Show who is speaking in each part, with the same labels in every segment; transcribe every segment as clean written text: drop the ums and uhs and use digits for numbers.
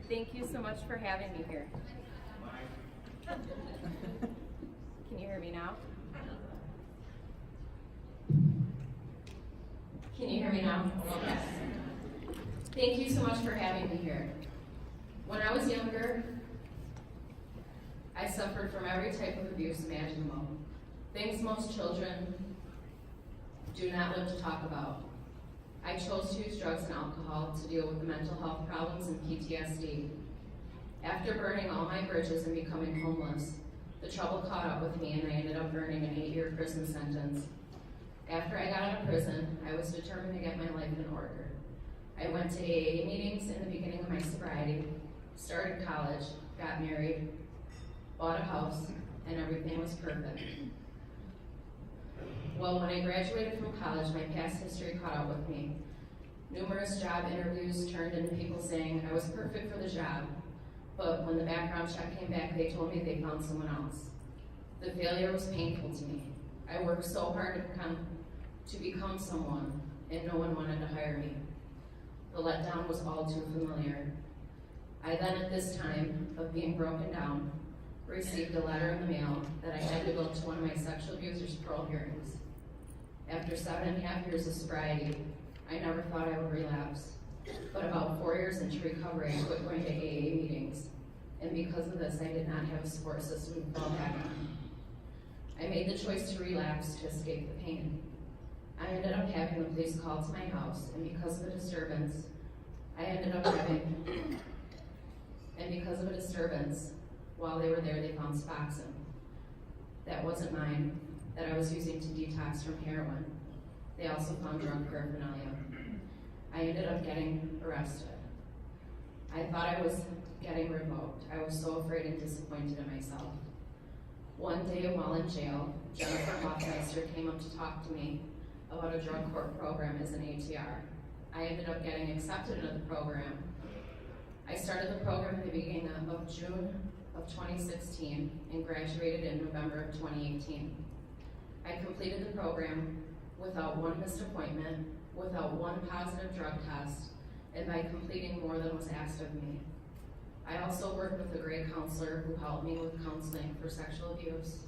Speaker 1: Thank you so much for having me here. Can you hear me now? Can you hear me now? Yes. Thank you so much for having me here. When I was younger, I suffered from every type of abuse imaginable. Things most children do not live to talk about. I chose to use drugs and alcohol to deal with the mental health problems and PTSD. After burning all my bridges and becoming homeless, the trouble caught up with me and I ended up earning an 8-year prison sentence. After I got out of prison, I was determined to get my life in order. I went to AA meetings in the beginning of my sobriety, started college, got married, bought a house, and everything was perfect. Well, when I graduated from college, my past history caught up with me. Numerous job interviews turned into people saying I was perfect for the job, but when the background check came back, they told me they found someone else. The failure was painful to me. I worked so hard to become someone, and no one wanted to hire me. The letdown was all too familiar. I then, at this time of being broken down, received a letter in the mail that I had to go to one of my sexual abusers' parole hearings. After 7.5 years of sobriety, I never thought I would relapse. But about 4 years into recovery, I quit going to AA meetings. And because of this, I did not have a support system to fall back on. I made the choice to relapse to escape the pain. I ended up having the police called to my house, and because of a disturbance, while they were there, they found Spoxin. That wasn't mine, that I was using to detox from heroin. They also found drug paraphernalia. I ended up getting arrested. I thought I was getting revoked. I was so afraid and disappointed in myself. One day while in jail, Jennifer Hoffmeister came up to talk to me about a drug court program as an ATR. I ended up getting accepted into the program. I started the program at the beginning of June of 2016 and graduated in November of 2018. I completed the program without one missed appointment, without one positive drug test, and by completing more than was asked of me. I also worked with a great counselor who helped me with counseling for sexual abuse.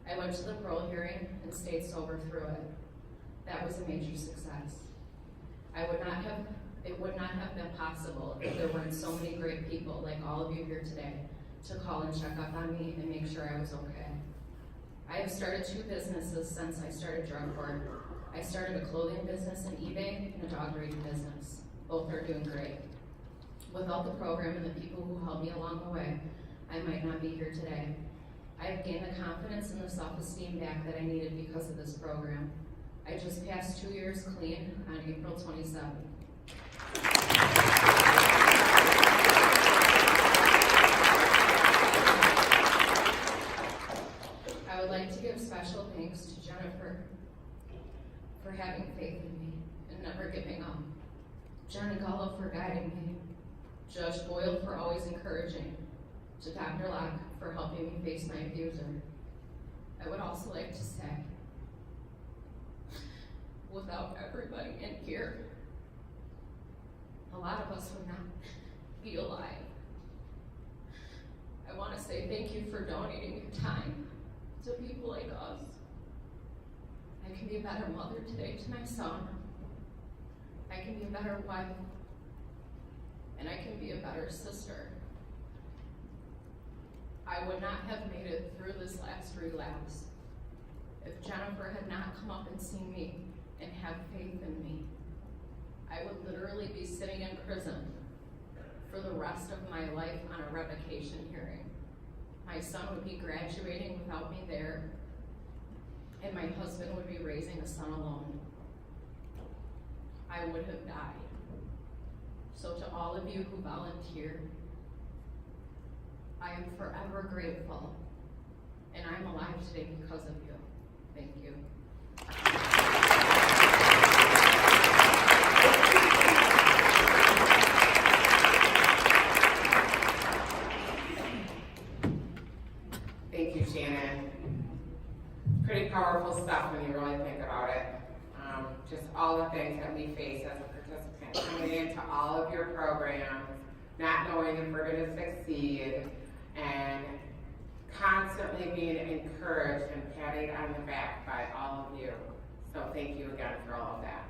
Speaker 1: I went to the parole hearing and stayed sober through it. That was a major success. It would not have been possible if there weren't so many great people like all of you here today to call and check up on me and make sure I was okay. I have started 2 businesses since I started drug court. I started a clothing business on eBay and a dog breeding business. Both are doing great. Without the program and the people who helped me along the way, I might not be here today. I have gained the confidence and the self-esteem back that I needed because of this program. I just passed 2 years clean on April 27th. I would like to give special thanks to Jennifer for having faith in me and never giving up, Jenny Gullo for guiding me, Judge Boyle for always encouraging, to Dr. Locke for helping me face my abuser. I would also like to say, without everybody in here, a lot of us would not be alive. I want to say thank you for donating your time to people like us. I can be a better mother today to my son. I can be a better wife. And I can be a better sister. I would not have made it through this last relapse if Jennifer had not come up and seen me and have faith in me. I would literally be sitting in prison for the rest of my life on a revocation hearing. My son would be graduating without me there, and my husband would be raising a son alone. I would have died. So to all of you who volunteered, I am forever grateful, and I'm alive today because of you. Thank you.
Speaker 2: Thank you, Shannon. Pretty powerful stuff when you really think about it. Just all the things that we face as a participant coming into all of your programs, not knowing if we're gonna succeed, and constantly being encouraged and patted on the back by all of you. So thank you again for all of that.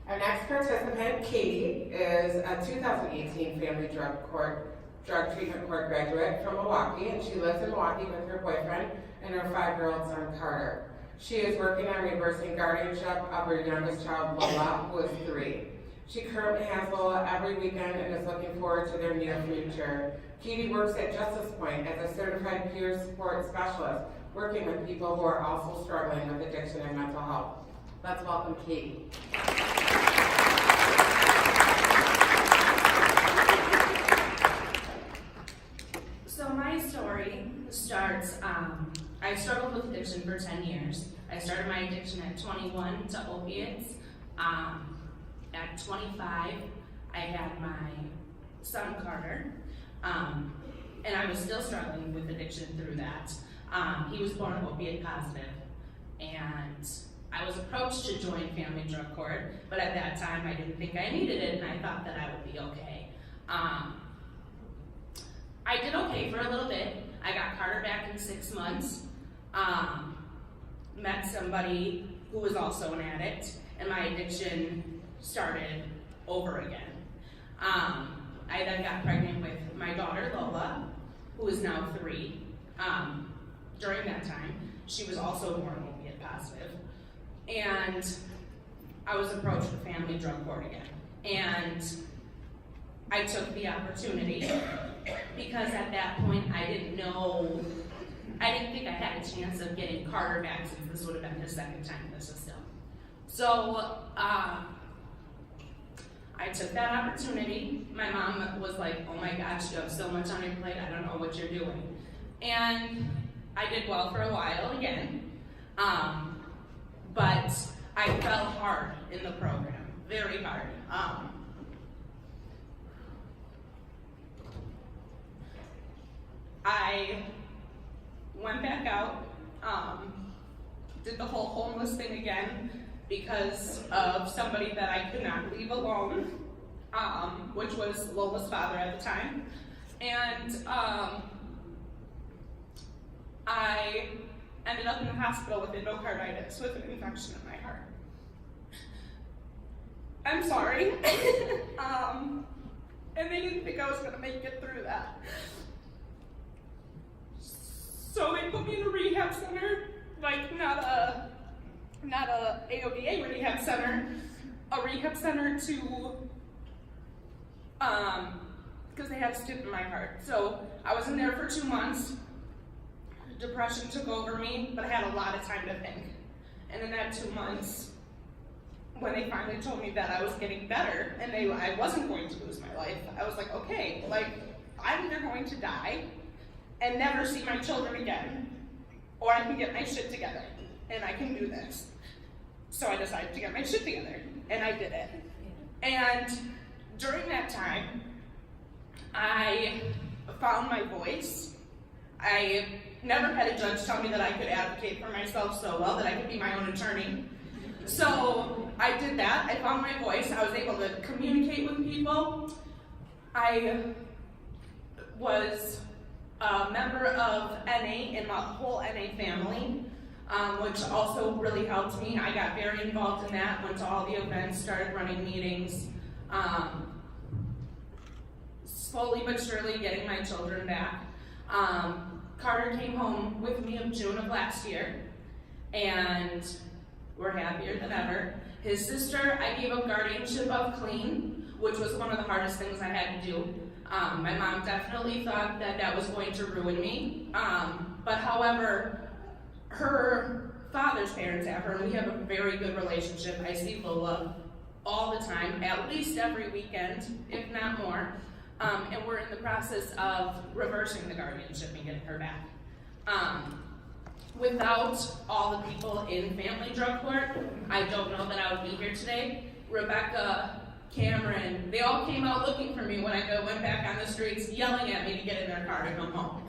Speaker 2: Our next participant, Katie, is a 2018 Family Drug Treatment Court graduate from Milwaukee, and she lives in Milwaukee with her boyfriend and her 5-year-old son, Carter. She is working on reversing guardianship of her youngest child, Lola, who is 3. She currently has Lola every weekend and is looking forward to their near future. Katie works at Justice Point as a certified peer support specialist, working with people who are also struggling with addiction and mental health. Let's welcome Katie.
Speaker 3: So my story starts, I struggled with addiction for 10 years. I started my addiction at 21 to opiates. At 25, I had my son Carter, and I was still struggling with addiction through that. He was born opiate positive, and I was approached to join Family Drug Court, but at that time I didn't think I needed it, and I thought that I would be okay. I did okay for a little bit. I got Carter back in 6 months, met somebody who was also an addict, and my addiction started over again. I then got pregnant with my daughter Lola, who is now 3. During that time, she was also born opiate positive. And I was approached for Family Drug Court again. And I took the opportunity because at that point I didn't think I had a chance of getting Carter back, since this would have been his second time in the system. So I took that opportunity. My mom was like, oh my gosh, you have so much on your plate, I don't know what you're doing. And I did well for a while again, but I fell hard in the program, very hard. I went back out, did the whole homeless thing again because of somebody that I could not leave alone, which was Lola's father at the time. And I ended up in the hospital with endocarditis, with an infection in my heart. I'm sorry. And they didn't think I was gonna make it through that. So they put me in a rehab center, like not a AODA rehab center, a rehab center to, because they had a stent in my heart. So I was in there for 2 months. Depression took over me, but I had a lot of time to think. And in that 2 months, when they finally told me that I was getting better and I wasn't going to lose my life, I was like, okay, like I'm either going to die and never see my children again, or I can get my shit together, and I can do this. So I decided to get my shit together, and I did it. And during that time, I found my voice. I never had a judge tell me that I could advocate for myself so well, that I could be my own attorney. So I did that. I found my voice. I was able to communicate with people. I was a member of NA in my whole NA family, which also really helped me. I got very involved in that, went to all the events, started running meetings, slowly but surely getting my children back. Carter came home with me in June of last year, and we're happier than ever. His sister, I gave up guardianship of clean, which was one of the hardest things I had to do. My mom definitely thought that that was going to ruin me, but however, her father's parents have her, and we have a very good relationship. I see Lola all the time, at least every weekend, if not more, and we're in the process of reversing the guardianship and getting her back. Without all the people in Family Drug Court, I don't know that I would be here today. Rebecca, Cameron, they all came out looking for me when I went back on the streets, yelling at me to get in their car to come home,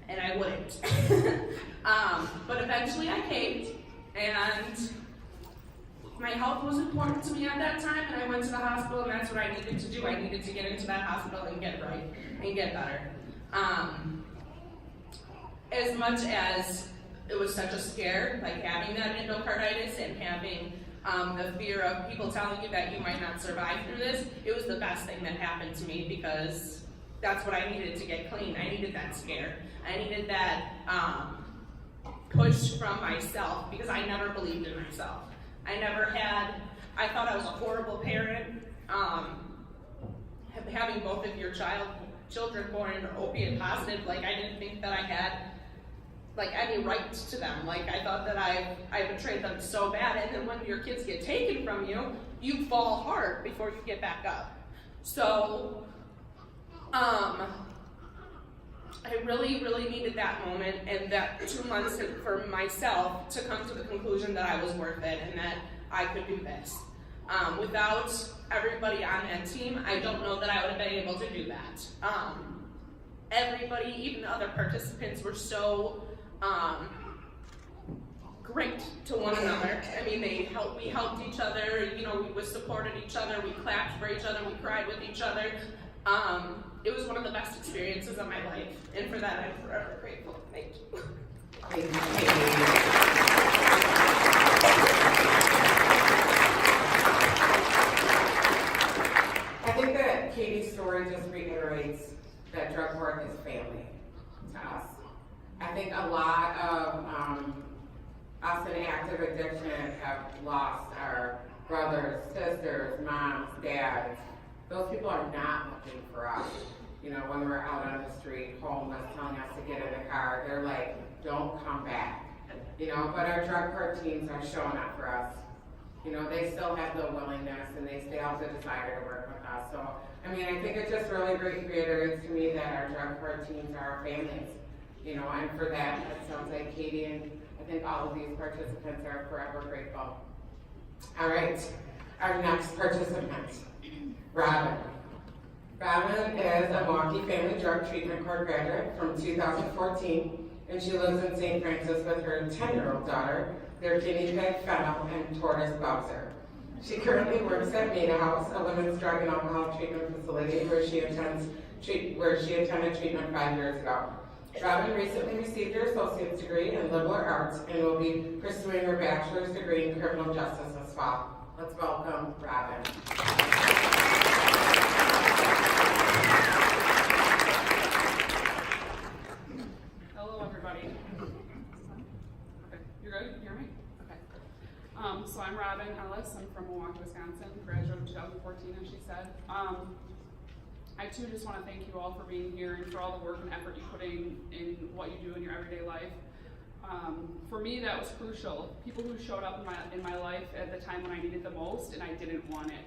Speaker 3: and I wouldn't. But eventually I caved, and my health was important to me at that time, and I went to the hospital, and that's what I needed to do. I needed to get into that hospital and get right and get better. As much as it was such a scare, like having that endocarditis and having the fear of people telling you that you might not survive through this, it was the best thing that happened to me because that's what I needed to get clean. I needed that scare. I needed that push from myself because I never believed in myself. I thought I was a horrible parent. Having both of your children born opiate positive, like I didn't think that I had like any right to them. Like I thought that I betrayed them so bad, and then when your kids get taken from you, you fall hard before you get back up. So I really, really needed that moment and that 2 months for myself to come to the conclusion that I was worth it and that I could do this. Without everybody on that team, I don't know that I would have been able to do that. Everybody, even the other participants, were so great to one another. I mean, we helped each other, we supported each other, we clapped for each other, we cried with each other. It was one of the best experiences of my life, and for that I'm forever grateful. Thank you.
Speaker 2: I think that Katie's story just reiterates that drug court is family to us. I think a lot of us in active addiction have lost our brothers, sisters, moms, dads. Those people are not looking for us. When we're out on the street, homeless, telling us to get in the car, they're like, don't come back. But our drug court teams are showing up for us. They still have the willingness and they still have the desire to work with us. So, I think it just really reiterates to me that our drug court teams are our families. And for that, it sounds like Katie and I think all of these participants are forever grateful. All right, our next participant, Robin. Robin is a Milwaukee Family Drug Treatment Court graduate from 2014, and she lives in St. Francis with her 10-year-old daughter, their guinea pig Fennel and tortoise Bowser. She currently works at Mena House, a women's drug and alcohol treatment facility where she attended treatment 5 years ago. Robin recently received her associate's degree in liberal arts and will be pursuing her bachelor's degree in criminal justice this fall. Let's welcome Robin.
Speaker 4: Hello, everybody. Okay, you're good? You hear me? Okay. So I'm Robin Ellis. I'm from Milwaukee, Wisconsin. Graduated in 2014, as she said. I too just want to thank you all for being here and for all the work and effort you put in what you do in your everyday life. For me, that was crucial. People who showed up in my life at the time when I needed the most and I didn't want it.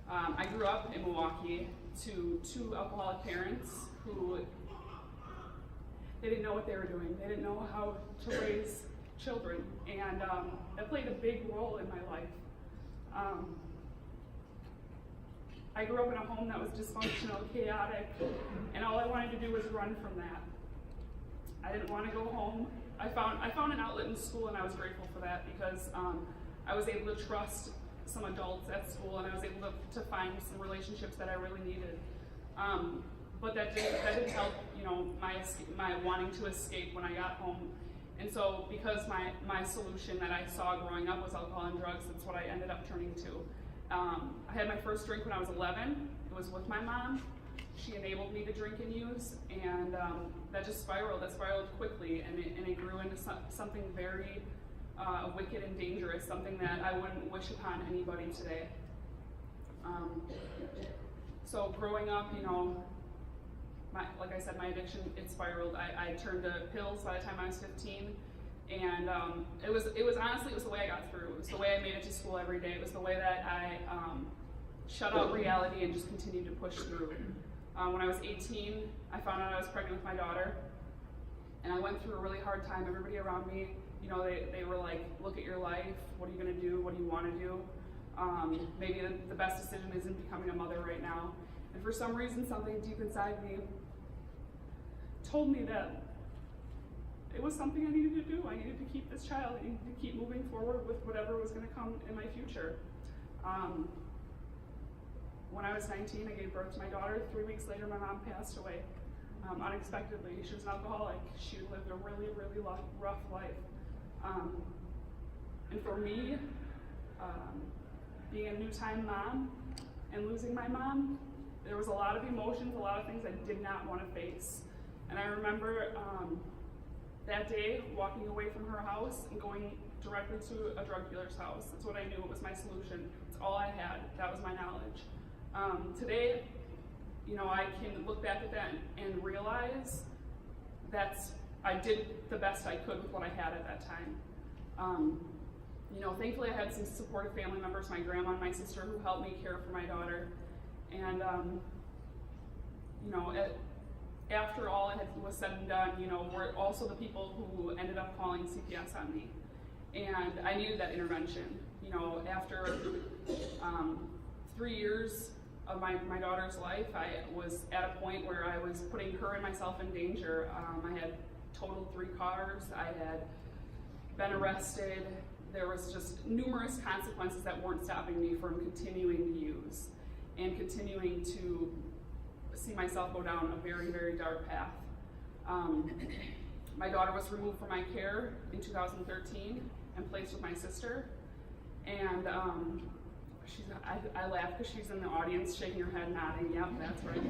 Speaker 4: I grew up in Milwaukee to 2 alcoholic parents who they didn't know what they were doing. They didn't know how to raise children, and that played a big role in my life. I grew up in a home that was dysfunctional, chaotic, and all I wanted to do was run from that. I didn't want to go home. I found an outlet in school, and I was grateful for that because I was able to trust some adults at school, and I was able to find some relationships that I really needed. But that didn't help, my wanting to escape when I got home. And so because my solution that I saw growing up was alcohol and drugs, that's what I ended up turning to. I had my first drink when I was 11. It was with my mom. She enabled me to drink and use, and that just spiraled. That spiraled quickly, and it grew into something very wicked and dangerous, something that I wouldn't wish upon anybody today. So growing up, like I said, my addiction, it spiraled. I turned to pills by the time I was 15. And it was honestly, it was the way I got through. It was the way I made it to school every day. It was the way that I shut out reality and just continued to push through. When I was 18, I found out I was pregnant with my daughter, and I went through a really hard time. Everybody around me, they were like, look at your life. What are you gonna do? What do you wanna do? Maybe the best decision isn't becoming a mother right now. And for some reason, something deep inside me told me that it was something I needed to do. I needed to keep this child. I needed to keep moving forward with whatever was going to come in my future. When I was 19, I gave birth to my daughter. 3 weeks later, my mom passed away unexpectedly. She was an alcoholic. She lived a really, really rough life. And for me, being a new-time mom and losing my mom, there was a lot of emotions, a lot of things I did not want to face. And I remember that day walking away from her house and going directly to a drug dealer's house. That's what I knew. It was my solution. It's all I had. That was my knowledge. Today, I can look back at that and realize I did the best I could with what I had at that time. Thankfully I had some supportive family members, my grandma and my sister, who helped me care for my daughter. And, after all it was said and done, were also the people who ended up calling CPS on me. And I needed that intervention. After 3 years of my daughter's life, I was at a point where I was putting her and myself in danger. I had totaled 3 cars. I had been arrested. There was just numerous consequences that weren't stopping me from continuing to use and continuing to see myself go down a very, very dark path. My daughter was removed from my care in 2013 and placed with my sister. And I laugh because she's in the audience shaking her head, nodding, yep, that's right.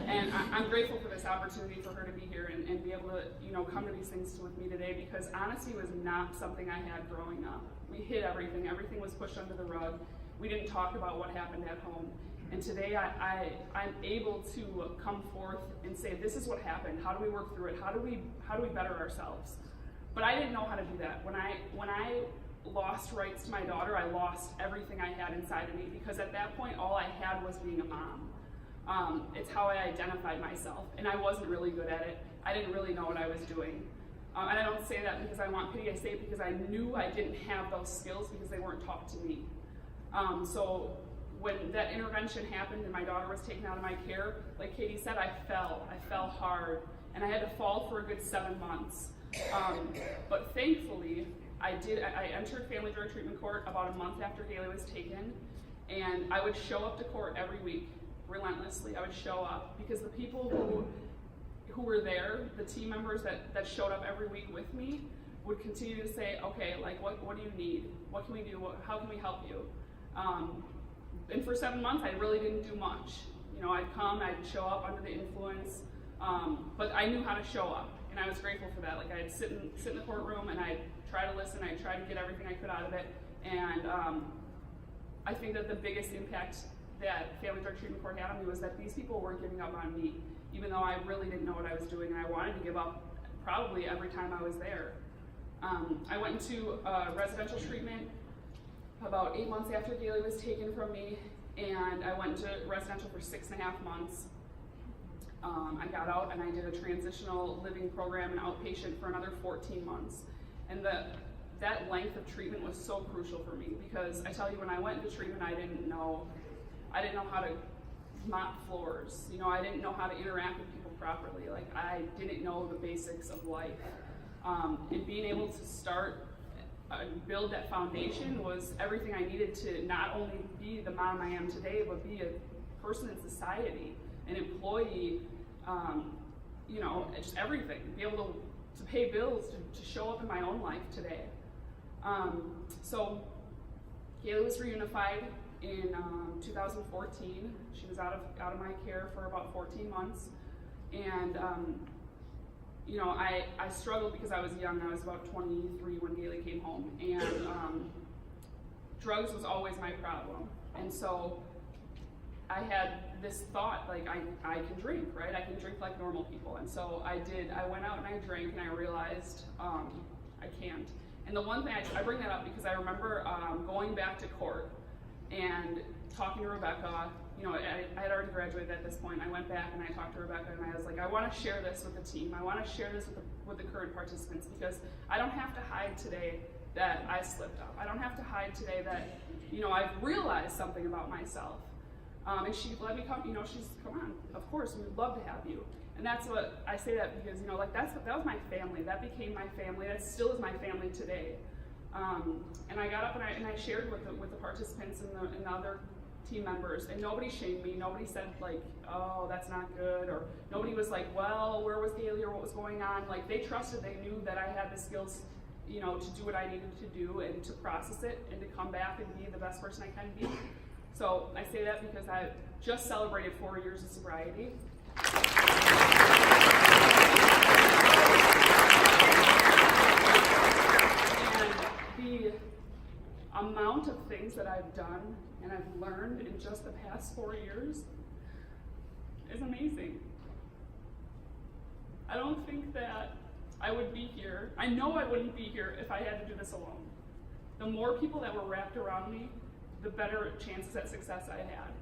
Speaker 4: And I'm grateful for this opportunity for her to be here and be able to, come to these things with me today, because honesty was not something I had growing up. We hid everything. Everything was pushed under the rug. We didn't talk about what happened at home. And today I'm able to come forth and say, this is what happened. How do we work through it? How do we better ourselves? But I didn't know how to do that. When I lost rights to my daughter, I lost everything I had inside of me, because at that point all I had was being a mom. It's how I identified myself, and I wasn't really good at it. I didn't really know what I was doing. And I don't say that because I want pity, I say it because I knew I didn't have those skills because they weren't taught to me. So when that intervention happened and my daughter was taken out of my care, like Katie said, I fell hard, and I had to fall for a good 7 months. But thankfully, I entered Family Drug Treatment Court about a month after Haley was taken, and I would show up to court every week, relentlessly. I would show up, because the people who were there, the team members that showed up every week with me, would continue to say, okay, like, what do you need? What can we do? How can we help you? And for 7 months, I really didn't do much. I'd come, I'd show up under the influence, but I knew how to show up, and I was grateful for that. Like, I'd sit in the courtroom, and I'd try to listen, I'd try to get everything I could out of it, and I think that the biggest impact that Family Drug Treatment Court had on me was that these people weren't giving up on me, even though I really didn't know what I was doing, and I wanted to give up probably every time I was there. I went into residential treatment about 8 months after Haley was taken from me, and I went into residential for 6.5 months. I got out and I did a transitional living program and outpatient for another 14 months. And that length of treatment was so crucial for me, because I tell you, when I went into treatment, I didn't know how to mop floors. I didn't know how to interact with people properly. Like, I didn't know the basics of life. And being able to start build that foundation was everything I needed to not only be the mom I am today, but be a person in society, an employee, just everything. Be able to pay bills, to show up in my own life today. So Haley was reunified in 2014. She was out of my care for about 14 months, and I struggled because I was young. I was about 23 when Haley came home, and drugs was always my problem. And so I had this thought, like, I can drink, right? I can drink like normal people. And so I did. I went out and I drank, and I realized I can't. And the one thing, I bring that up because I remember going back to court and talking to Rebecca. I had already graduated at this point. I went back and I talked to Rebecca, and I was like, I want to share this with the team. I want to share this with the current participants, because I don't have to hide today that I slipped up. I don't have to hide today that, I've realized something about myself. And she let me come, come on, of course, we'd love to have you. And that's what, I say that because, that was my family. That became my family. That still is my family today. And I got up and I shared with the participants and the other team members, and nobody shamed me. Nobody said like, oh, that's not good, or nobody was like, well, where was Haley, or what was going on? Like, they trusted, they knew that I had the skills, to do what I needed to do and to process it and to come back and be the best person I can be. So I say that because I just celebrated 4 years of sobriety. And the amount of things that I've done and I've learned in just the past 4 years is amazing. I don't think that I would be here. I know I wouldn't be here if I had to do this alone. The more people that were wrapped around me, the better chances at success I had.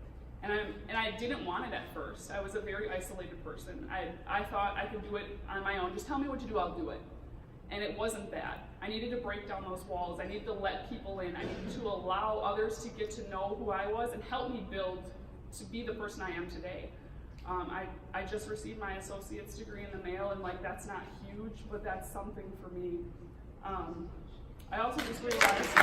Speaker 4: And I didn't want it at first. I was a very isolated person. I thought I could do it on my own. Just tell me what to do, I'll do it. And it wasn't that. I needed to break down those walls. I needed to let people in. I needed to allow others to get to know who I was and help me build to be the person I am today. I just received my associate's degree in the mail, and that's not huge, but that's something for me. I also just realized I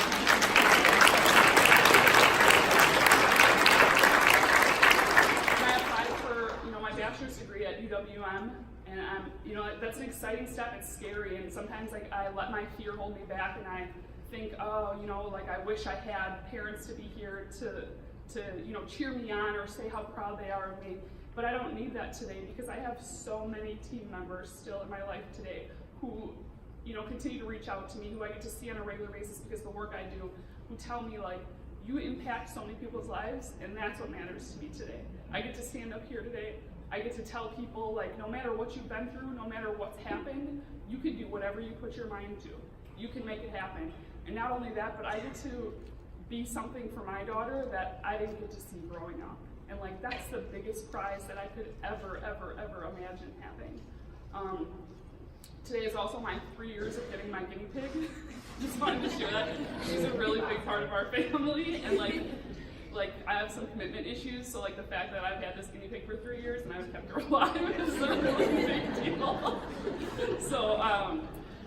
Speaker 4: applied for my bachelor's degree at UWM, and that's an exciting step. It's scary, and sometimes I let my fear hold me back, and I think, oh, I wish I had parents to be here to cheer me on or say how proud they are of me. But I don't need that today because I have so many team members still in my life today who, continue to reach out to me, who I get to see on a regular basis because of the work I do, who tell me you impact so many people's lives, and that's what matters to me today. I get to stand up here today. I get to tell people no matter what you've been through, no matter what's happened, you can do whatever you put your mind to. You can make it happen. And not only that, but I get to be something for my daughter that I didn't get to see growing up. And that's the biggest prize that I could ever imagine having. Today is also my 3 years of getting my guinea pig. Just wanted to share that. She's a really big part of our family, and I have some commitment issues, so the fact that I've had this guinea pig for 3 years and I've kept her alive is a really big deal. So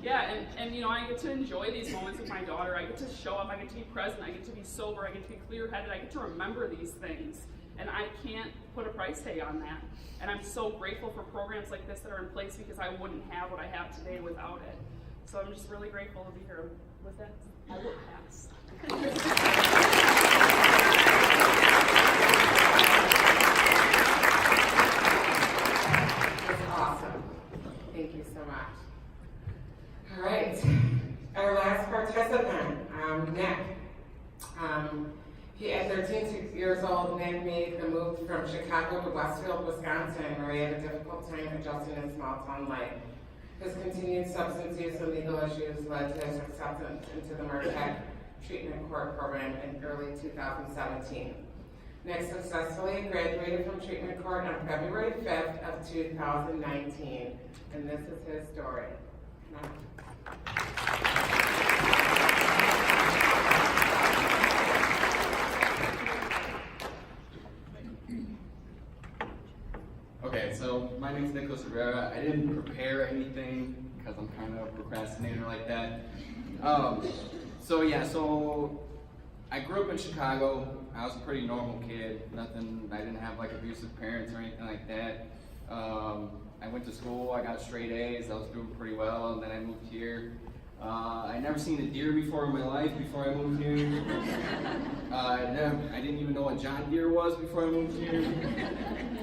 Speaker 4: yeah, and I get to enjoy these moments with my daughter. I get to show up, I get to be present, I get to be sober, I get to be clear-headed, I get to remember these things. And I can't put a price tag on that. And I'm so grateful for programs like this that are in place because I wouldn't have what I have today without it. So I'm just really grateful to be here. With that, I will pass.
Speaker 2: That's awesome. Thank you so much. All right, our last participant, Nick. He, at 13 years old, Nick made the move from Chicago to Westfield, Wisconsin, where he had a difficult time adjusting in small town life. His continued substance use and legal issues led to his acceptance into the Marquette Treatment Court Program in early 2017. Nick successfully graduated from Treatment Court on February 5th of 2019, and this is his story.
Speaker 5: Okay, so my name's Nicholas Rivera. I didn't prepare anything because I'm kind of a procrastinator like that. So I grew up in Chicago. I was a pretty normal kid. I didn't have abusive parents or anything like that. I went to school, I got straight A's, I was doing pretty well, and then I moved here. I'd never seen a deer before in my life before I moved here. I didn't even know what John Deere was before I moved here.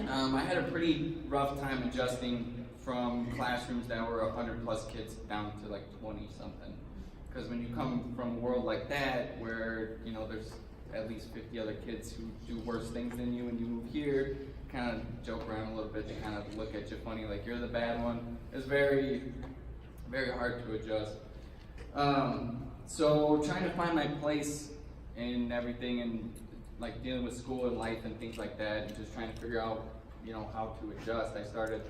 Speaker 5: I had a pretty rough time adjusting from classrooms that were 100 plus kids down to 20 something. Because when you come from a world like that, where there's at least 50 other kids who do worse things than you, and you move here, kind of joke around a little bit, they kind of look at you funny, like you're the bad one. It's very, very hard to adjust. So trying to find my place in everything, and dealing with school and life and things like that, and just trying to figure out, how to adjust. I started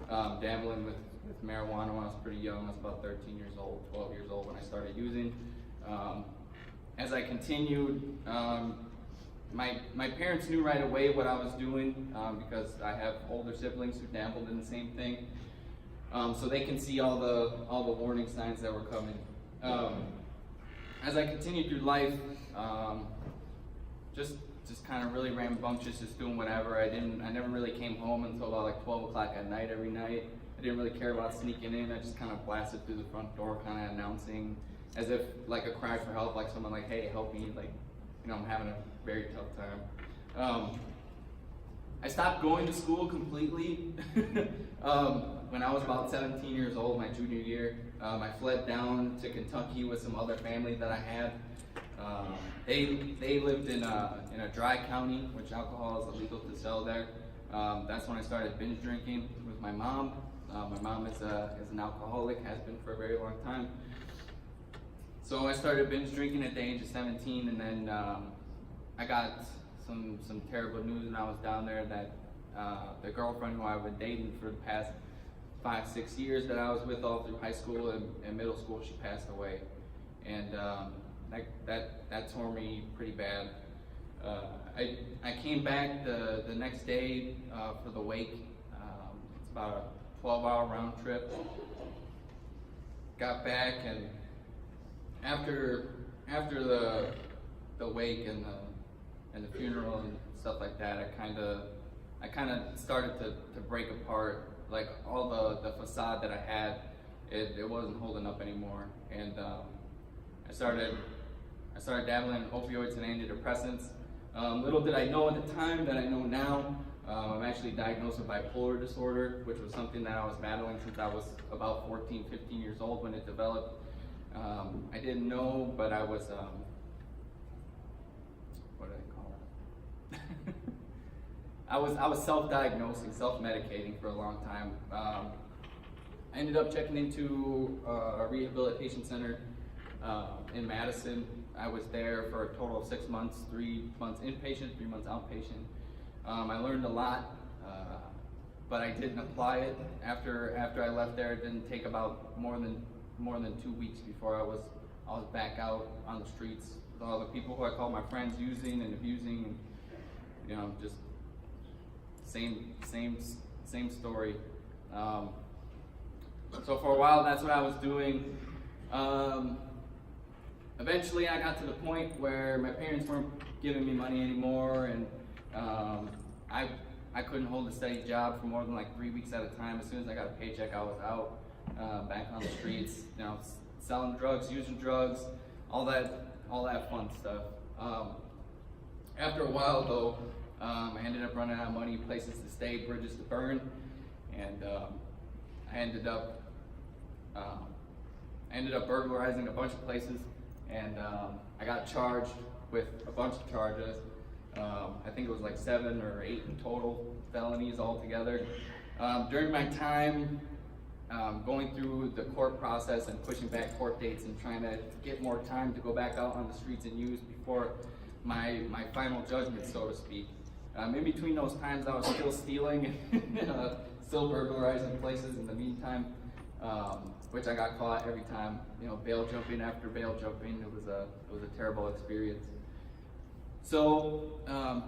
Speaker 5: dabbling with marijuana when I was pretty young. I was about 13 years old, 12 years old when I started using. As I continued, my parents knew right away what I was doing because I have older siblings who dabbled in the same thing, so they can see all the warning signs that were coming. As I continued through life, just kind of really rambunctious, just doing whatever. I never really came home until about like 12 o'clock at night every night. I didn't really care about sneaking in. I just kind of blasted through the front door, kind of announcing as if like a cry for help, like someone like, hey, help me, like, you know, I'm having a very tough time. I stopped going to school completely when I was about 17 years old, my junior year. I fled down to Kentucky with some other family that I had. They lived in a dry county, which alcohol is illegal to sell there. That's when I started binge drinking with my mom. My mom is an alcoholic, has been for a very long time. So I started binge drinking at the age of 17, and then I got some terrible news when I was down there that the girlfriend who I've been dating for the past 5-6 years that I was with all through high school and middle school, she passed away. And that tore me pretty bad. I came back the next day for the wake. It's about a 12-hour round trip. Got back, and after the wake and the funeral and stuff like that, I kind of started to break apart. Like all the facade that I had, it wasn't holding up anymore, and I started dabbling in opioids and antidepressants. Little did I know at the time that I know now, I'm actually diagnosed with bipolar disorder, which was something that I was battling since I was about 14, 15 years old when it developed. I didn't know, but I was, what do I call it? I was self-diagnosing, self-medicating for a long time. I ended up checking into a rehabilitation center in Madison. I was there for a total of 6 months, 3 months inpatient, 3 months outpatient. I learned a lot, but I didn't apply it. After I left there, it didn't take about more than 2 weeks before I was back out on the streets with all the people who I call my friends using and abusing, and, you know, just same story. So for a while, that's what I was doing. Eventually, I got to the point where my parents weren't giving me money anymore, and I couldn't hold a steady job for more than like 3 weeks at a time. As soon as I got a paycheck, I was out, back on the streets, you know, selling drugs, using drugs, all that fun stuff. After a while, though, I ended up running out of money, places to stay, bridges to burn, and I ended up burglarizing a bunch of places, and I got charged with a bunch of charges. I think it was like 7 or 8 in total felonies altogether. During my time going through the court process and pushing back court dates and trying to get more time to go back out on the streets and use before my final judgment, so to speak. In between those times, I was still stealing and still burglarizing places in the meantime, which I got caught every time. You know, bail jumping after bail jumping. It was a terrible experience. So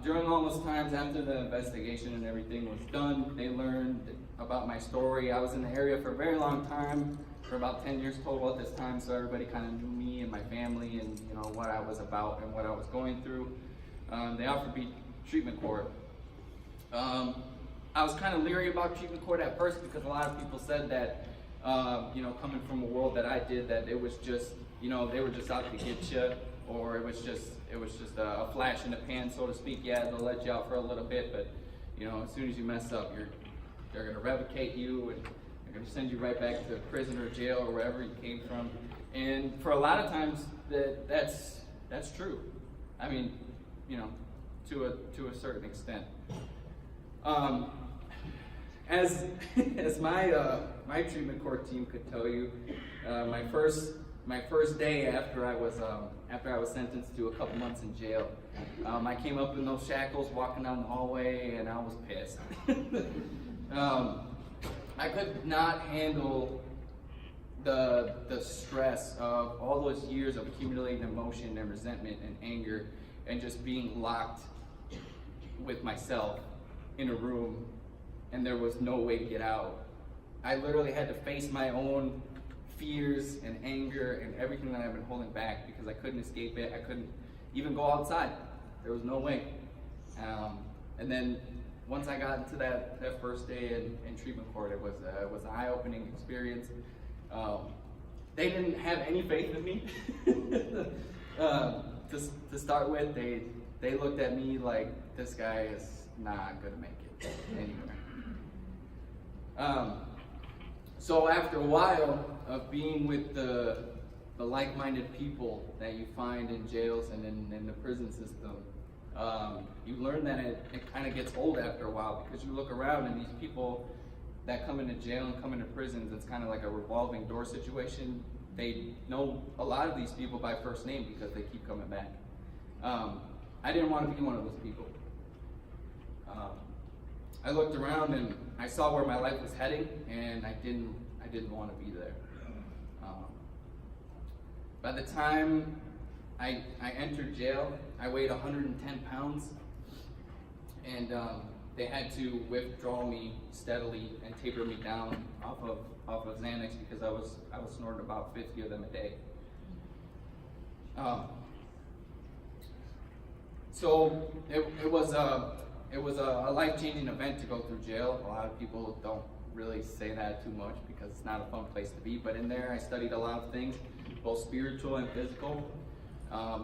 Speaker 5: during all those times, after the investigation and everything was done, they learned about my story. I was in the area for a very long time, for about 10 years total at this time, so everybody kind of knew me and my family and, you know, what I was about and what I was going through. They offered me treatment court. I was kind of leery about treatment court at first because a lot of people said that, you know, coming from a world that I did, that it was just, you know, they were just out to get you, or it was just a flash in the pan, so to speak. Yeah, they'll let you out for a little bit, but, you know, as soon as you mess up, they're going to revocate you, and they're going to send you right back to prison or jail or wherever you came from. And for a lot of times, that's true. I mean, you know, to a certain extent. As my treatment court team could tell you, my first day after I was sentenced to a couple months in jail, I came up in those shackles walking down the hallway, and I was pissed. I could not handle the stress of all those years of accumulating emotion and resentment and anger, and just being locked with myself in a room and there was no way to get out. I literally had to face my own fears and anger and everything that I've been holding back because I couldn't escape it. I couldn't even go outside. There was no way. And then once I got into that first day in treatment court, it was an eye-opening experience. They didn't have any faith in me. To start with, they looked at me like, this guy is not gonna make it anywhere. So after a while of being with the like-minded people that you find in jails and in the prison system, you learn that it kind of gets old after a while, because you look around and these people that come into jail and come into prisons, it's kind of like a revolving door situation. They know a lot of these people by first name because they keep coming back. I didn't want to be one of those people. I looked around and I saw where my life was heading, and I didn't want to be there. By the time I entered jail, I weighed 110 pounds, and they had to withdraw me steadily and taper me down off of Xanax because I was snorting about 50 of them a day. So it was a life-changing event to go through jail. A lot of people don't really say that too much because it's not a fun place to be, but in there I studied a lot of things, both spiritual and physical.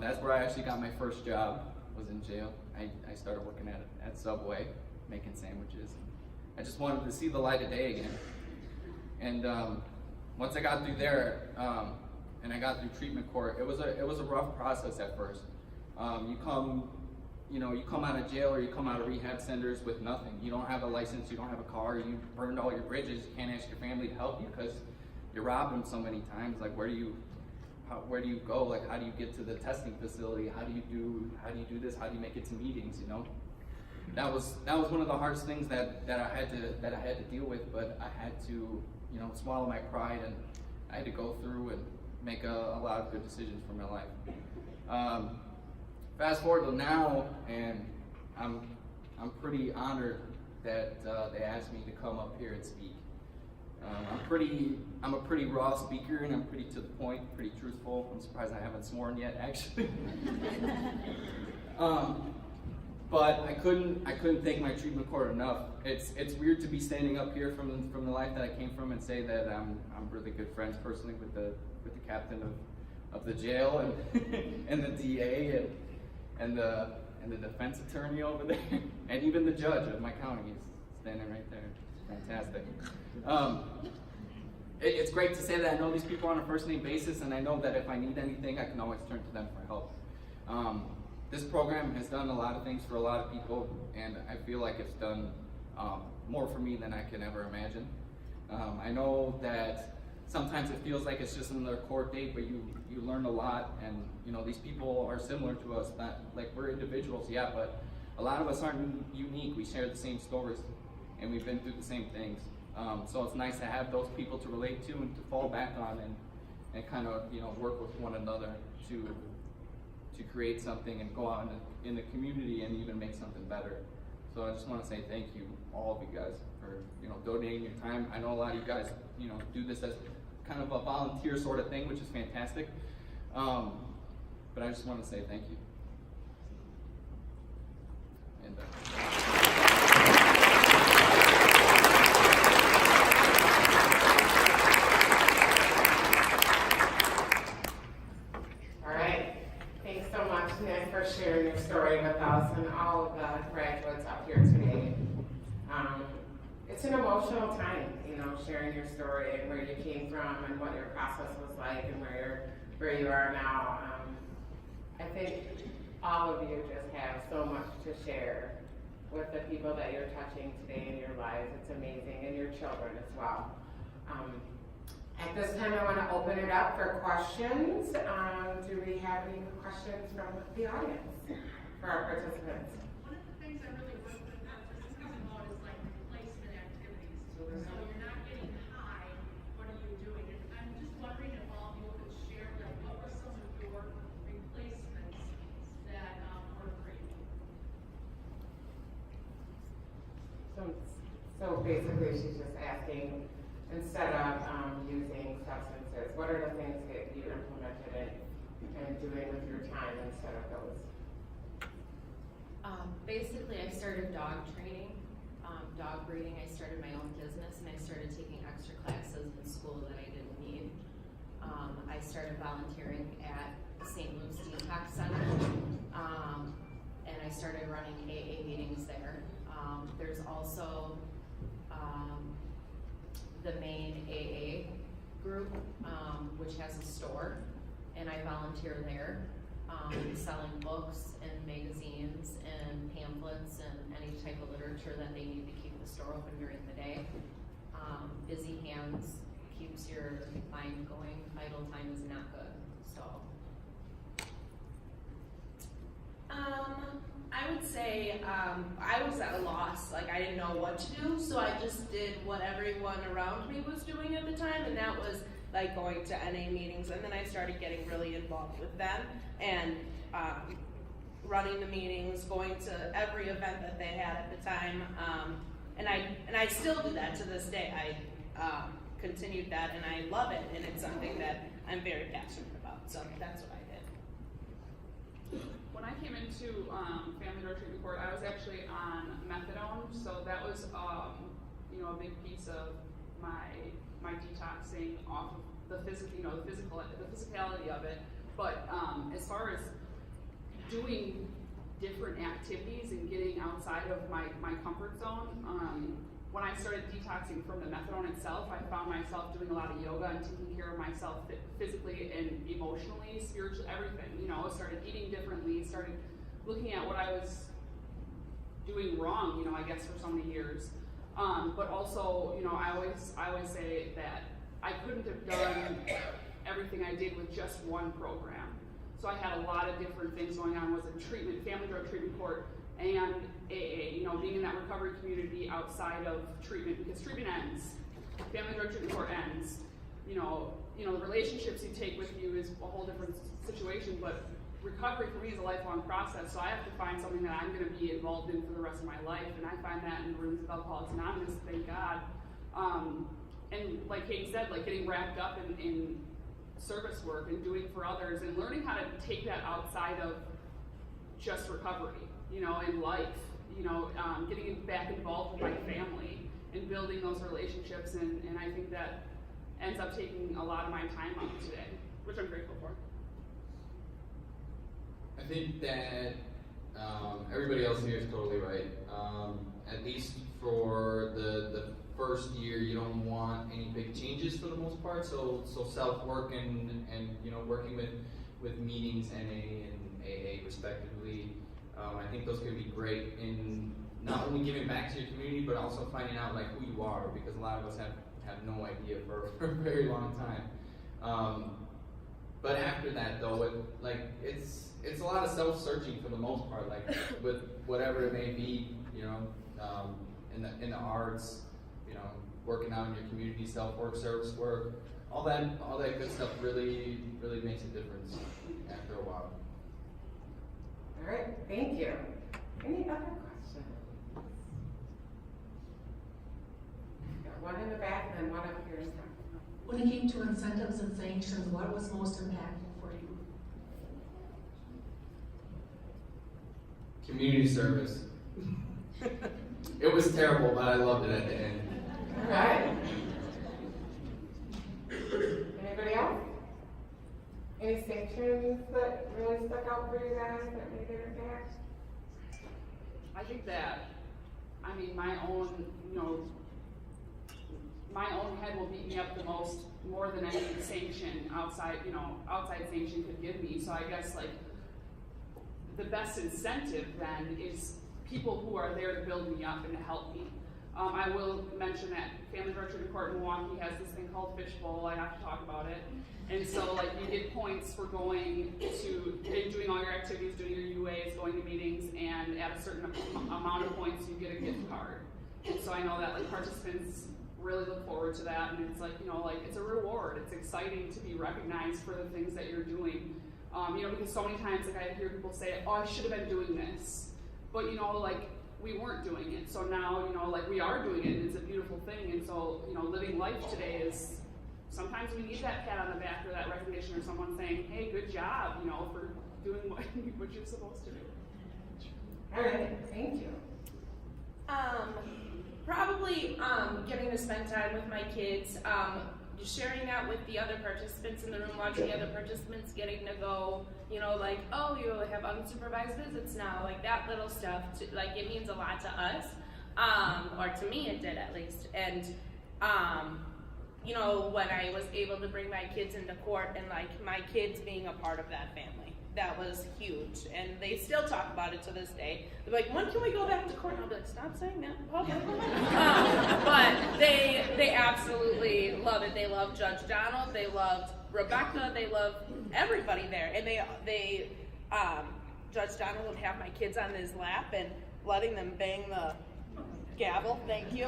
Speaker 5: That's where I actually got my first job, was in jail. I started working at Subway, making sandwiches. I just wanted to see the light of day again. And once I got through there, and I got through treatment court, it was a rough process at first. You come out of jail or you come out of rehab centers with nothing. You don't have a license, you don't have a car, you burned all your bridges, you can't ask your family to help you because you robbed them so many times. Like, where do you go? Like, how do you get to the testing facility? How do you do this? How do you make it to meetings? You know, that was one of the hardest things that I had to deal with. But I had to, swallow my pride, and I had to go through and make a lot of good decisions for my life. Fast forward to now, and I'm pretty honored that they asked me to come up here and speak. I'm a pretty raw speaker, and I'm pretty to the point, pretty truthful. I'm surprised I haven't sworn yet, actually. But I couldn't thank my treatment court enough. It's weird to be standing up here from the life that I came from and say that I'm really good friends personally with the captain of the jail and the DA and the defense attorney over there, and even the judge of my county is standing right there. It's fantastic. It's great to say that I know these people on a first name basis, and I know that if I need anything, I can always turn to them for help. This program has done a lot of things for a lot of people, and I feel like it's done more for me than I can ever imagine. I know that sometimes it feels like it's just another court date, but you learn a lot, and these people are similar to us. Not like we're individuals, yeah, but a lot of us aren't unique. We share the same stories, and we've been through the same things. So it's nice to have those people to relate to and to fall back on, and kind of work with one another to create something and go out in the community and even make something better. So I just want to say thank you, all of you guys, for donating your time. I know a lot of you guys do this as kind of a volunteer sort of thing, which is fantastic. But I just want to say thank you. And
Speaker 2: for sharing your story with us and all of the graduates up here today. It's an emotional time, sharing your story and where you came from and what your process was like and where you are now. I think all of you just have so much to share with the people that you're touching today in your lives. It's amazing, and your children as well. At this time, I want to open it up for questions. Do we have any questions from the audience for our participants?
Speaker 6: One of the things I really want to participate about is like replacement activities. So you're not getting high, what are you doing? And I'm just wondering if all of you could share, like, what were some of your replacements that were great?
Speaker 2: So basically, she's just asking, instead of using substances, what are the things that you implemented and doing with your time instead of those?
Speaker 1: Basically, I started dog training, dog breeding. I started my own business, and I started taking extra classes in school that I didn't need. I started volunteering at St. Luke's Detox Center, and I started running AA meetings there. There's also the main AA group, which has a store, and I volunteer there, selling books and magazines and pamphlets and any type of literature that they need to keep the store open during the day. Busy hands keeps your mind going. Idle time is not good, so.
Speaker 3: I would say I was at a loss. Like, I didn't know what to do, so I just did what everyone around me was doing at the time, and that was like going to NA meetings. And then I started getting really involved with them and running the meetings, going to every event that they had at the time. And I still do that to this day. I continued that, and I love it, and it's something that I'm very passionate about. So that's what I did.
Speaker 4: When I came into Family Drug Treatment Court, I was actually on methadone, so that was you know, a big piece of my detoxing off of the physical, you know, the physicality of it. But as far as doing different activities and getting outside of my comfort zone, when I started detoxing from the methadone itself, I found myself doing a lot of yoga and taking care of myself physically and emotionally, spiritually, everything. You know, started eating differently, started looking at what I was doing wrong, you know, I guess for so many years. But also, you know, I always say that I couldn't have done everything I did with just one program. So I had a lot of different things going on. Was a treatment, Family Drug Treatment Court, and AA, you know, being in that recovery community outside of treatment, because treatment ends, Family Drug Treatment Court ends. You know, the relationships you take with you is a whole different situation, but recovery for me is a lifelong process, so I have to find something that I'm going to be involved in for the rest of my life, and I find that in the rooms of Alcoholics Anonymous, thank God. And like Kate said, like getting wrapped up in service work and doing for others and learning how to take that outside of just recovery, you know, in life, you know, getting back involved with my family and building those relationships, and I think that ends up taking a lot of my time up today, which I'm grateful for.
Speaker 7: I think that everybody else here is totally right. At least for the first year, you don't want any big changes for the most part. So self-work and you know, working with meetings, NA and AA respectively. I think those could be great in not only giving back to your community, but also finding out like who you are, because a lot of us have no idea for a very long time. But after that though, it's a lot of self-searching for the most part, like with whatever it may be, you know, in the arts, you know, working out in your community, self-work, service work, all that good stuff really makes a difference after a while.
Speaker 2: All right, thank you. Any other questions? Got one in the back and then one up here in front.
Speaker 8: When it came to incentives and sanctions, what was most impactful for you?
Speaker 7: Community service. It was terrible, but I loved it at the end.
Speaker 2: All right. Anybody else? Any sanctions that really stuck out for you guys that made an impact?
Speaker 4: I think that, I mean, my own head will beat me up the most, more than any sanction outside sanction could give me. So I guess like the best incentive then is people who are there to build me up and to help me. I will mention that Family Drug Treatment Court in Milwaukee has this thing called Fishbowl. I have to talk about it. And so like you get points for doing all your activities, doing your UAs, going to meetings, and at a certain amount of points you get a gift card. And so I know that like participants really look forward to that, and it's like, you know, like it's a reward. It's exciting to be recognized for the things that you're doing. You know, because so many times like I hear people say, oh, I should have been doing this. But you know, like we weren't doing it. So now, you know, like we are doing it, and it's a beautiful thing. And so, you know, living life today is, sometimes we need that pat on the back or that recognition or someone saying, hey, good job, you know, for doing what you're supposed to do.
Speaker 2: All right, thank you.
Speaker 3: Probably getting to spend time with my kids, sharing that with the other participants in the room, watching the other participants getting to go, you know, like, oh, you have unsupervised visits now, like that little stuff, like it means a lot to us, or to me it did at least. And you know, when I was able to bring my kids into court and like my kids being a part of that family, that was huge. And they still talk about it to this day. They're like, when can we go back to court? And I'll be like, stop saying that in public. But they absolutely love it. They love Judge Donald. They loved Rebecca. They love everybody there. And they Judge Donald would have my kids on his lap and letting them bang the gavel, thank you.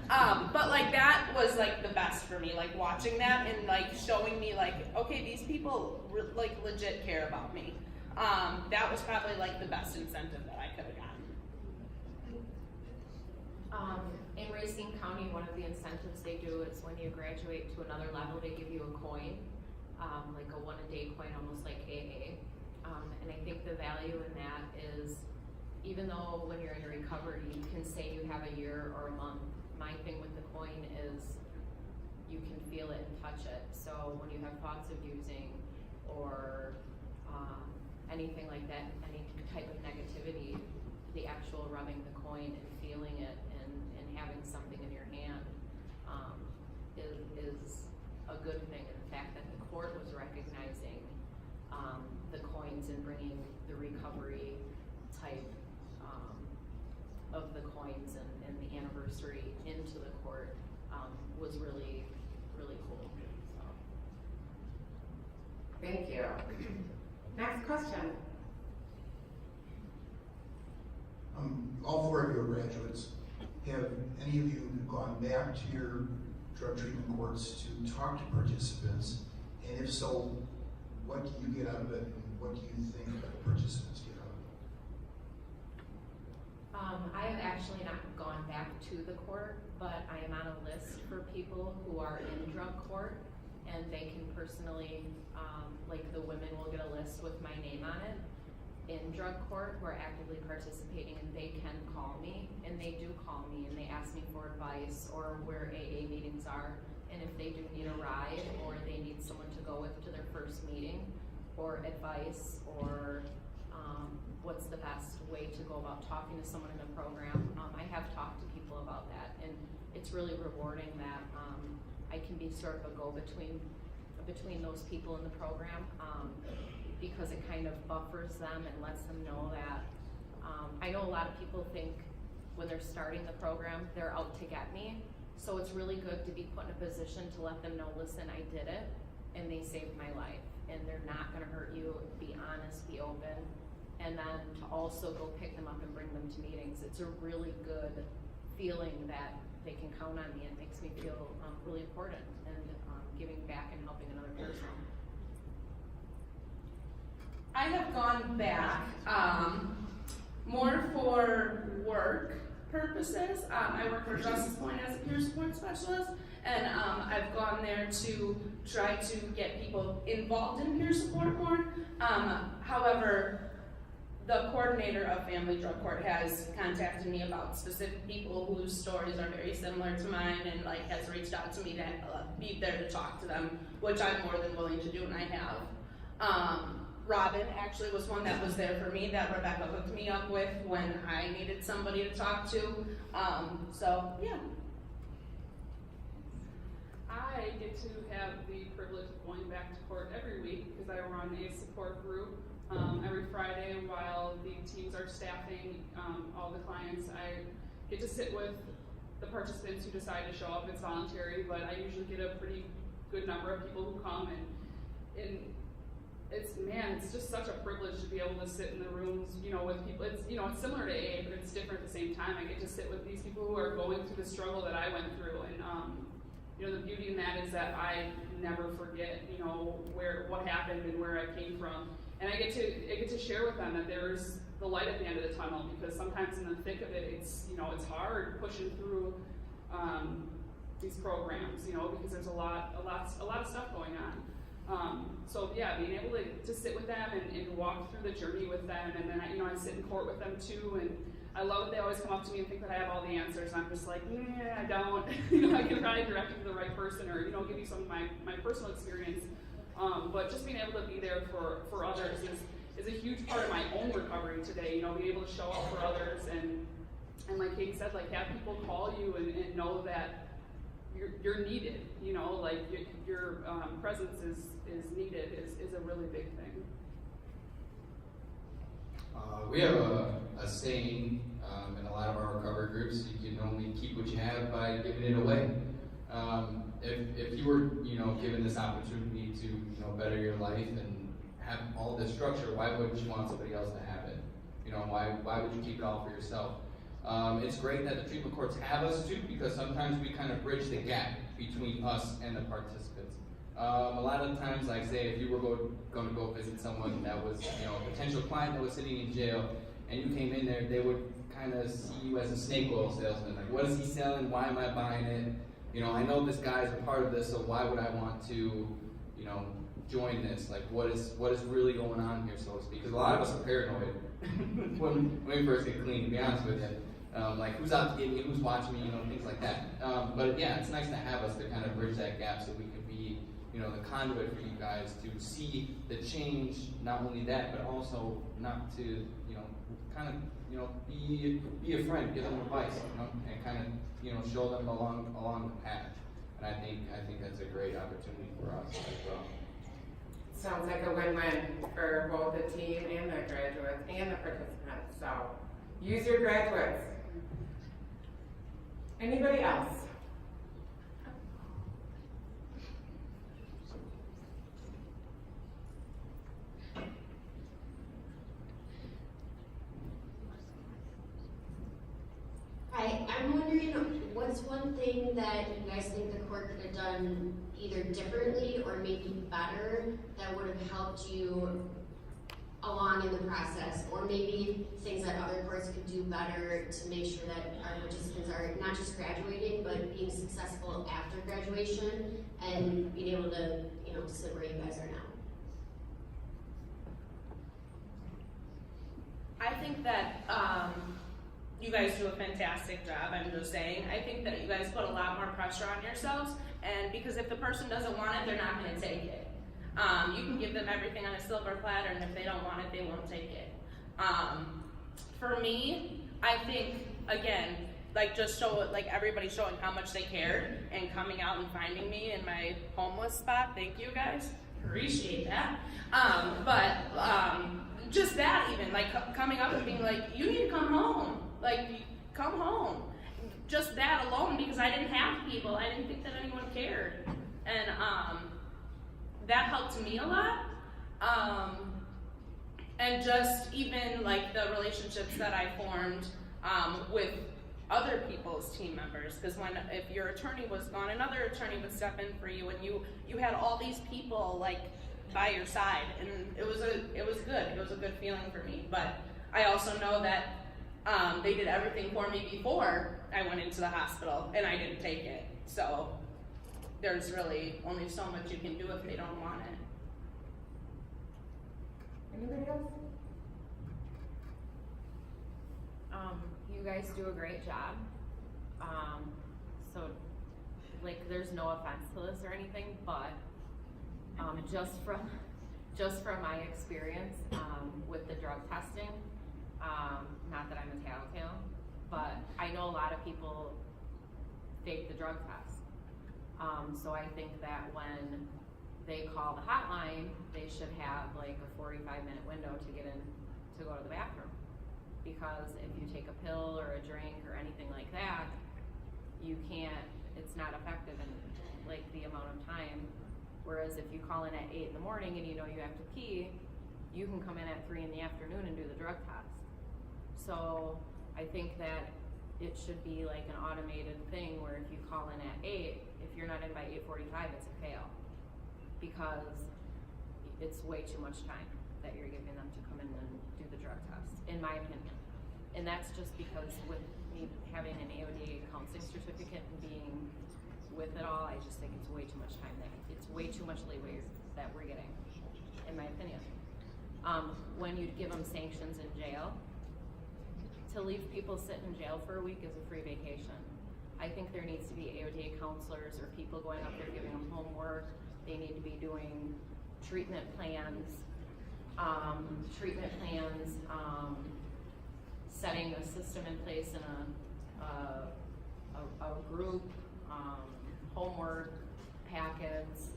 Speaker 3: But like that was like the best for me, like watching that and like showing me like, okay, these people like legit care about me. That was probably like the best incentive that I could have gotten.
Speaker 1: In Racine County, one of the incentives they do is when you graduate to another level, they give you a coin, like a one-a-day coin, almost like AA. And I think the value in that is, even though when you're in recovery, you can say you have a year or a month, my thing with the coin is you can feel it and touch it. So when you have thoughts of using or anything like that, any type of negativity, the actual rubbing the coin and feeling it and having something in your hand is a good thing. And the fact that the court was recognizing the coins and bringing the recovery type of the coins and the anniversary into the court was really, really cool. So.
Speaker 2: Thank you. Next question.
Speaker 9: All four of you are graduates. Have any of you gone back to your drug treatment courts to talk to participants? And if so, what do you get out of it, and what do you think the participants get out of it?
Speaker 1: I have actually not gone back to the court, but I am on a list for people who are in drug court, and they can personally, like the women will get a list with my name on it. In drug court, who are actively participating, and they can call me, and they do call me, and they ask me for advice or where AA meetings are, and if they do need a ride or they need someone to go with to their first meeting, or advice, or what's the best way to go about talking to someone in the program. I have talked to people about that, and it's really rewarding that I can be sort of a go-between between those people in the program, because it kind of buffers them and lets them know that I know a lot of people think when they're starting the program, they're out to get me. So it's really good to be put in a position to let them know, listen, I did it, and they saved my life, and they're not gonna hurt you. Be honest, be open, and then to also go pick them up and bring them to meetings. It's a really good feeling that they can count on me. It makes me feel really important and giving back and helping another person.
Speaker 3: I have gone back more for work purposes. I work for Justice Point as a peer support specialist, and I've gone there to try to get people involved in peer support more. However, the coordinator of Family Drug Court has contacted me about specific people whose stories are very similar to mine, and like has reached out to me to be there to talk to them, which I'm more than willing to do, and I have. Robin actually was one that was there for me that Rebecca hooked me up with when I needed somebody to talk to. So yeah.
Speaker 4: I get to have the privilege of going back to court every week because I run a support group every Friday while the teams are staffing all the clients. I get to sit with the participants who decide to show up. It's voluntary, but I usually get a pretty good number of people who come, and it's just such a privilege to be able to sit in the rooms, with people. It's similar to AA, but it's different at the same time. I get to sit with these people who are going through the struggle that I went through, and the beauty in that is that I never forget, what happened and where I came from, and I get to share with them that there's the light at the end of the tunnel, because sometimes in the thick of it, it's, you know, it's hard pushing through these programs, you know, because there's a lot of stuff going on. So yeah, being able to sit with them and walk through the journey with them, and then I sit in court with them too, and I love that they always come up to me and think that I have all the answers, and I'm just like, I don't. I can probably direct you to the right person, or give you some of my personal experience. But just being able to be there for others is a huge part of my own recovery today. Being able to show up for others, and like Katie said, like have people call you and know that you're needed. Like your presence is needed is a really big thing.
Speaker 7: We have a saying in a lot of our recovery groups: you can only keep what you have by giving it away. If you were, given this opportunity to, better your life and have all this structure, why wouldn't you want somebody else to have it? Why would you keep it all for yourself? It's great that the treatment courts have us too, because sometimes we kind of bridge the gap between us and the participants. A lot of times, like say, if you were going to go visit someone that was, a potential client that was sitting in jail, and you came in there, they would kind of see you as a snake oil salesman. Like, what is he selling? Why am I buying it? I know this guy's a part of this, so why would I want to, join this? Like, what is really going on here, so to speak? Because a lot of us are paranoid when we first get clean, to be honest with you. Like, who's out to get me? Who's watching me? Things like that. But yeah, it's nice to have us to kind of bridge that gap, so we can be, the conduit for you guys to see the change. Not only that, but also not to, kind of, be a friend, give them advice, and kind of, show them along the path. And I think that's a great opportunity for us as well.
Speaker 2: Sounds like a win-win for both the team and the graduates and the participants. So use your graduates. Anybody else?
Speaker 10: Hi, I'm wondering, what's one thing that you guys think the court could have done either differently or maybe better that would have helped you along in the process, or maybe things that other courts could do better to make sure that our participants are not just graduating, but being successful after graduation and being able to, sit where you guys are now?
Speaker 3: I think that you guys do a fantastic job, I'm just saying. I think that you guys put a lot more pressure on yourselves, and because if the person doesn't want it, they're not going to take it. You can give them everything on a silver platter, and if they don't want it, they won't take it. For me, I think, again, like everybody showing how much they cared and coming out and finding me in my homeless spot. Thank you guys. Appreciate that. Just that even, coming up and being like, you need to come home. Come home. Just that alone, because I didn't have people. I didn't think that anyone cared. And that helped me a lot. And just even the relationships that I formed with other people's team members, because if your attorney was gone, another attorney would step in for you, and you had all these people by your side, and it was good. It was a good feeling for me. But I also know that they did everything for me before I went into the hospital, and I didn't take it. So there's really only so much you can do if they don't want it.
Speaker 2: Anybody else?
Speaker 11: You guys do a great job. So, there's no offense to this or anything, but just from my experience with the drug testing, not that I'm a tattletale, but I know a lot of people fake the drug test. So I think that when they call the hotline, they should have a 45-minute window to get in to go to the bathroom. Because if you take a pill or a drink or anything like that, it's not effective in the amount of time. Whereas if you call in at 8 in the morning and you know you have to pee, you can come in at 3 in the afternoon and do the drug test. So I think that it should be an automated thing where if you call in at 8, if you're not in by 8:45, it's a fail. Because it's way too much time that you're giving them to come in and do the drug test, in my opinion. And that's just because with me having an AODA counseling certificate and being with it all, I just think it's way too much time. It's way too much leeway that we're getting, in my opinion. When you give them sanctions in jail, to leave people sit in jail for a week is a free vacation. I think there needs to be AODA counselors or people going up there giving them homework. They need to be doing treatment plans, setting a system in place in a group, homework, packets,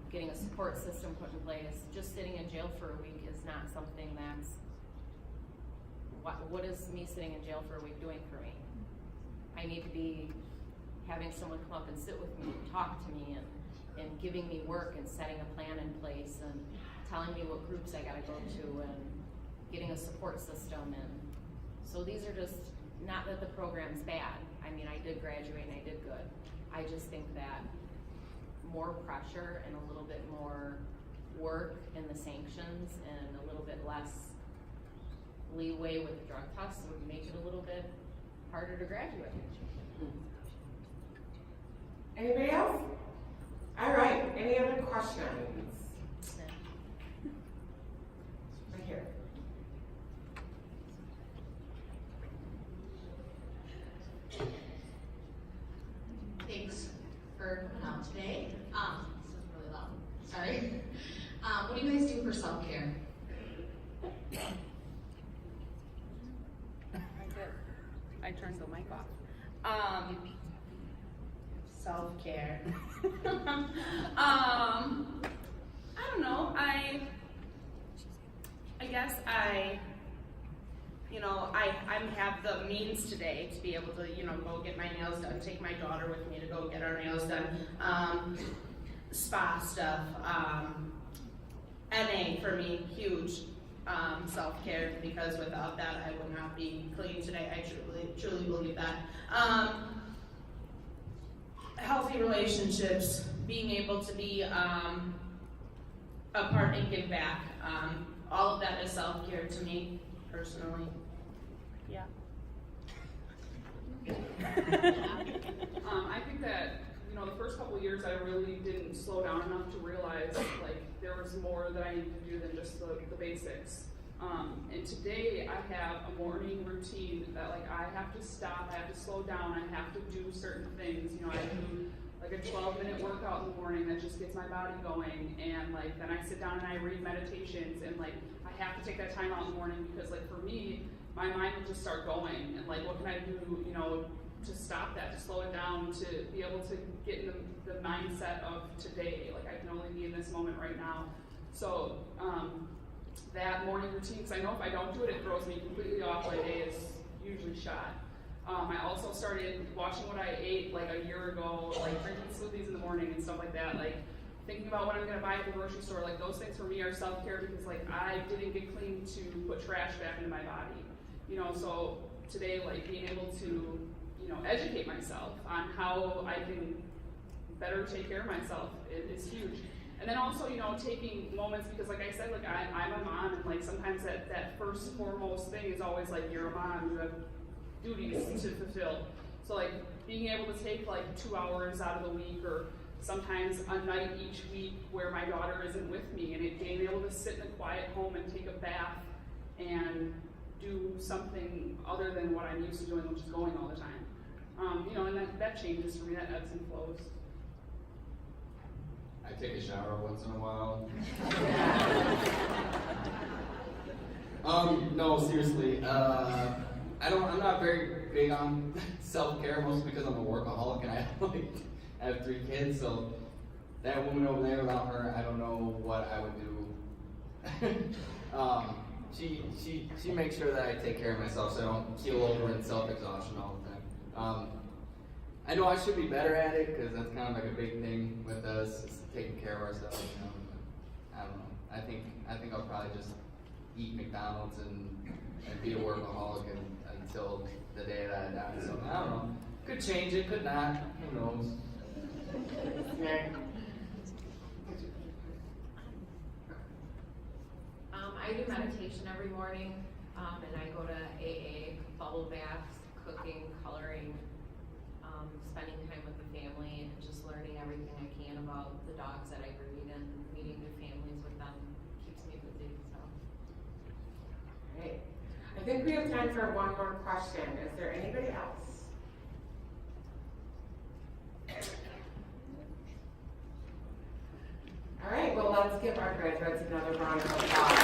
Speaker 11: getting a support system put in place. Just sitting in jail for a week is not something that's, what is me sitting in jail for a week doing for me? I need to be having someone come up and sit with me and talk to me and giving me work and setting a plan in place and telling me what groups I gotta go to and getting a support system. And so these are just, not that the program's bad. I mean, I did graduate and I did good. I just think that more pressure and a little bit more work in the sanctions and a little bit less leeway with the drug tests would make it a little bit harder to graduate.
Speaker 2: Anybody else? All right, any other questions? Right here.
Speaker 8: Thanks for coming out today. This is really loud. Sorry. What do you guys do for self-care?
Speaker 3: I turned the mic off. Self-care. I don't know. I guess I have the means today to be able to, go get my nails done, take my daughter with me to go get our nails done, spa stuff, NA for me, huge. Self-care, because without that I would not be clean today. I truly believe that. Healthy relationships, being able to be a part and give back. All of that is self-care to me, personally. Yeah.
Speaker 4: I think that, the first couple of years I really didn't slow down enough to realize like there was more that I needed to do than just the basics. And today I have a morning routine that like I have to stop, I have to slow down, I have to do certain things. I do like a 12-minute workout in the morning that just gets my body going, and like then I sit down and I read meditations, and like I have to take that time out in the morning because like for me, my mind will just start going, and like what can I do, to stop that, to slow it down, to be able to get in the mindset of today. Like I can only be in this moment right now. So that morning routine, because I know if I don't do it, it throws me completely off. My day is usually shot. I also started watching what I ate like a year ago, like drinking smoothies in the morning and stuff like that. Like thinking about what I'm gonna buy at the grocery store. Like those things for me are self-care because like I didn't get clean to put trash back into my body. So today, like being able to educate myself on how I can better take care of myself is huge. And then also, taking moments, because like I said, like I'm a mom, and like sometimes that first foremost thing is always like you're a mom, you have duties to fulfill. So like being able to take like 2 hours out of the week, or sometimes a night each week where my daughter isn't with me, and being able to sit in a quiet home and take a bath and do something other than what I'm used to doing, which is going all the time. And that changes for me, that ebbs and flows.
Speaker 5: I take a shower once in a while. No, seriously. I'm not very big on self-care, mostly because I'm a workaholic and I have 3 kids, so that woman over there, without her, I don't know what I would do. She makes sure that I take care of myself so I don't keel over in self-exhaustion all the time. I know I should be better at it because that's kind of like a big thing with us, is taking care of ourselves. I don't know. I think I'll probably just eat McDonald's and be a workaholic until the day that I die. So I don't know. Could change it, could not. Who knows?
Speaker 11: I do meditation every morning, and I go to AA, bubble baths, cooking, coloring, spending time with the family, and just learning everything I can about the dogs that I breed, and meeting new families with them keeps me busy, so.
Speaker 2: Great. I think we have time for one more question. Is there anybody else? All right, well, let's give our graduates another round of applause.